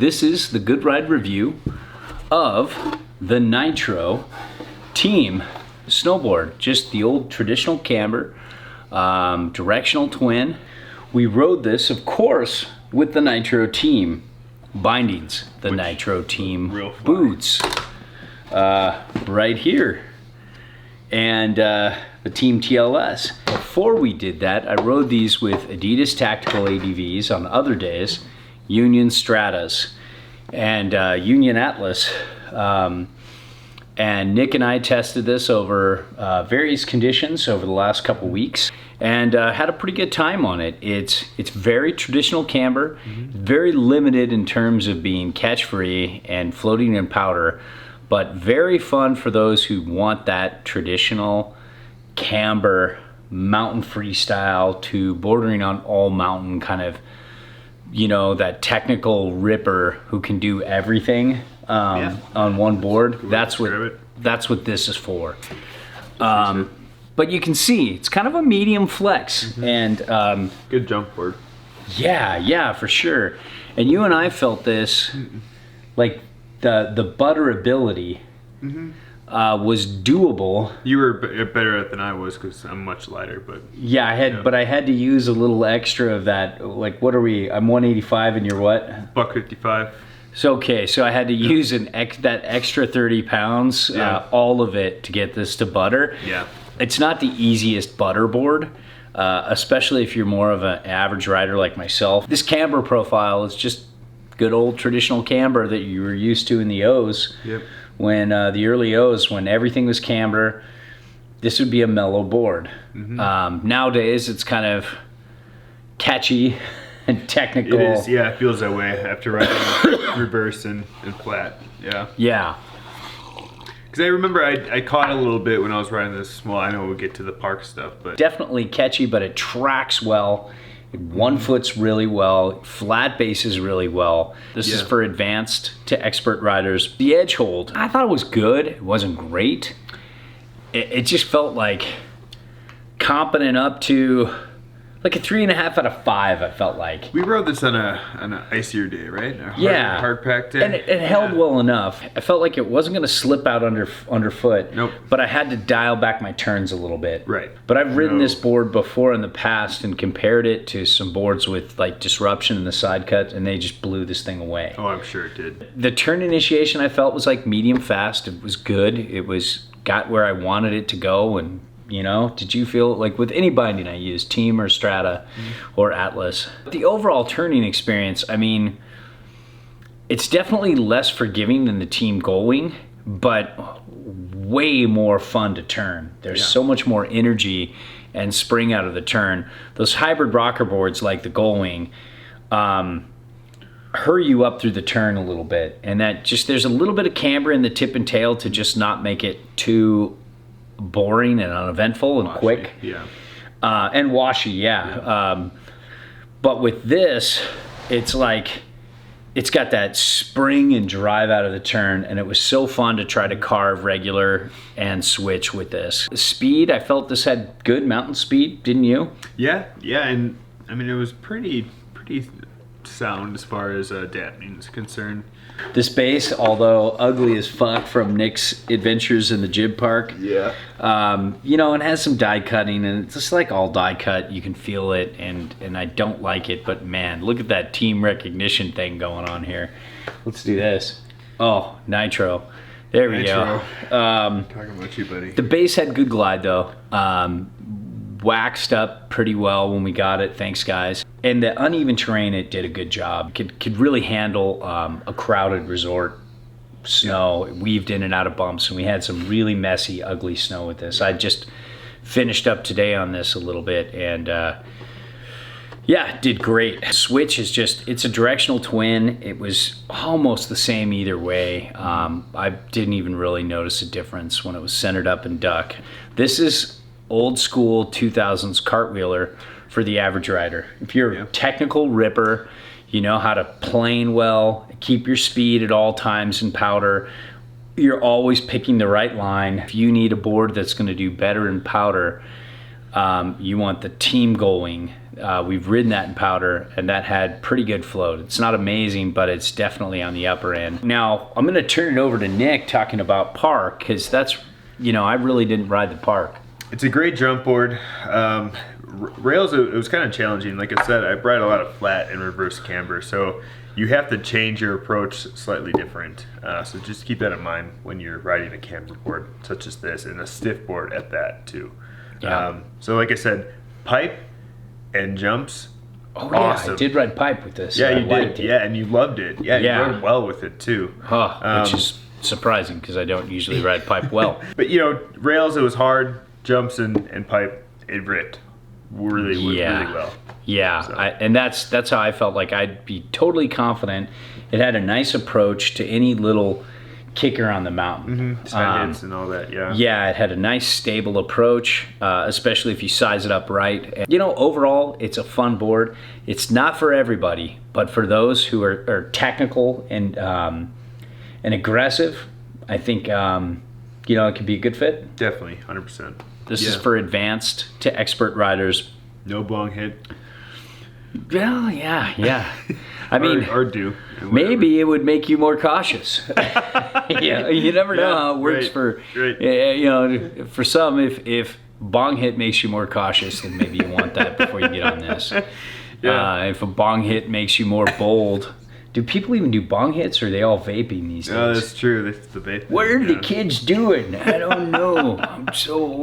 This is the Good Ride review of the Nitro Team Snowboard. Just the old traditional camber, directional twin. We rode this, of course, with the Nitro Team bindings, the Nitro Team boots, right here, and the Team TLS. Before we did that, I rode these with Adidas Tactical ADVs on other days, Union Stratas, and Union Atlas. And Nick and I tested this over various conditions over the last couple weeks, and had a pretty good time on it. It's very traditional camber, very limited in terms of being catch-free and floating in powder, but very fun for those who want that traditional camber, mountain freestyle to bordering on all mountain kind of, you know, that technical ripper who can do everything on one board. That's what this is for. But you can see it's kind of a medium flex, and good jump board. Yeah, for sure. And you and I felt this, like the butterability was doable. You were better at it than I was because I'm much lighter, but yeah, but I had to use a little extra of that. Like, what are we? I'm 185, and you're what? $155. So okay, so I had to use that extra 30 pounds, all of it, to get this to butter. Yeah. It's not the easiest butter board, especially if you're more of an average rider like myself. This camber profile is just good old traditional camber that you were used to in the O's. Yep. When the early O's, when everything was camber, this would be a mellow board. Nowadays, it's kind of catchy and technical. It is, yeah, it feels that way after riding reverse and flat. Yeah. Because I remember I caught a little bit when I was riding this. Well, I know we'll get to the park stuff, but definitely catchy, but it tracks well. One foot's really well, flat bases really well. This is for advanced to expert riders. The edge hold, I thought it was good. It wasn't great. It just felt like competent up to like a 3.5 out of 5. I felt like we rode this on an icier day, right? Hard packed day, and it held well enough. I felt like it wasn't going to slip out underfoot. Nope. But I had to dial back my turns a little bit. Right. But I've ridden this board before in the past and compared it to some boards with like disruption in the side cut, and they just blew this thing away. Oh, I'm sure it did. The turn initiation I felt was like medium fast. It was good. It got where I wanted it to go. And you know, did you feel like with any binding I used, Team or Strata or Atlas? The overall turning experience, I mean, it's definitely less forgiving than the Team Gullwing, but way more fun to turn. There's so much more energy and spring out of the turn. Those hybrid rocker boards like the Gullwing hurry you up through the turn a little bit, and that just, there's a little bit of camber in the tip and tail to just not make it too boring and uneventful and washy, quick. And washy, but with this, it's like it's got that spring and drive out of the turn, and it was so fun to try to carve regular and switch with this. The speed, I felt this had good mountain speed, didn't you? Yeah, and I mean it was pretty sound as far as damping is concerned. This base, although ugly as fuck from Nick's adventures in the Jib Park, you know, it has some die cutting, and it's just like all die cut. You can feel it, and I don't like it, but man, look at that team recognition thing going on here. Let's do this. Oh, Nitro. There we go. Talking about you, buddy. The base had good glide though. Waxed up pretty well when we got it, thanks guys. And the uneven terrain, it did a good job. Could really handle a crowded resort snow. It weaved in and out of bumps, and we had some really messy, ugly snow with this. I just finished up today on this a little bit, and did great. Switch is just, it's a directional twin. It was almost the same either way. I didn't even really notice a difference when it was centered up and duck. This is old school 2000s cartwheeler for the average rider. If you're a technical ripper, you know how to plane well, keep your speed at all times in powder, you're always picking the right line. If you need a board that's going to do better in powder, You want the team going. We've ridden that in powder, and that had pretty good float. It's not amazing, but it's definitely on the upper end. Now, I'm going to turn it over to Nick talking about Park, because that's, I really didn't ride the Park. It's a great jump board. Rails, it was kind of challenging. Like I said, I ride a lot of flat and reverse camber, so you have to change your approach slightly different. So just keep that in mind when you're riding a camber board such as this, and a stiff board at that too. Yeah. So like I said, pipe and jumps. Oh awesome. yeah, I did ride pipe with this. Yeah, you did. Yeah, and you loved it. Yeah, you rode well with it too. Which is surprising because I don't usually ride pipe well. But rails, it was hard. Jumps and pipe, it ripped really well. Yeah, so. And that's how I felt like I'd be totally confident. It had a nice approach to any little kicker on the mountain. Side hits and all that, yeah. Yeah, it had a nice stable approach, especially if you size it up right. And, overall, it's a fun board. It's not for everybody, but for those who are technical and aggressive, I think it could be a good fit. Definitely, 100%. This is for advanced to expert riders. No bong hit. Well, yeah. I mean, or do. Maybe it would make you more cautious. You never know how it works for for some. If bong hit makes you more cautious, then maybe you want that before you get on this. If a bong hit makes you more bold. Do people even do bong hits, or are they all vaping these days? Oh, that's true. That's the vape. What are the kids doing? I don't know. I'm so old.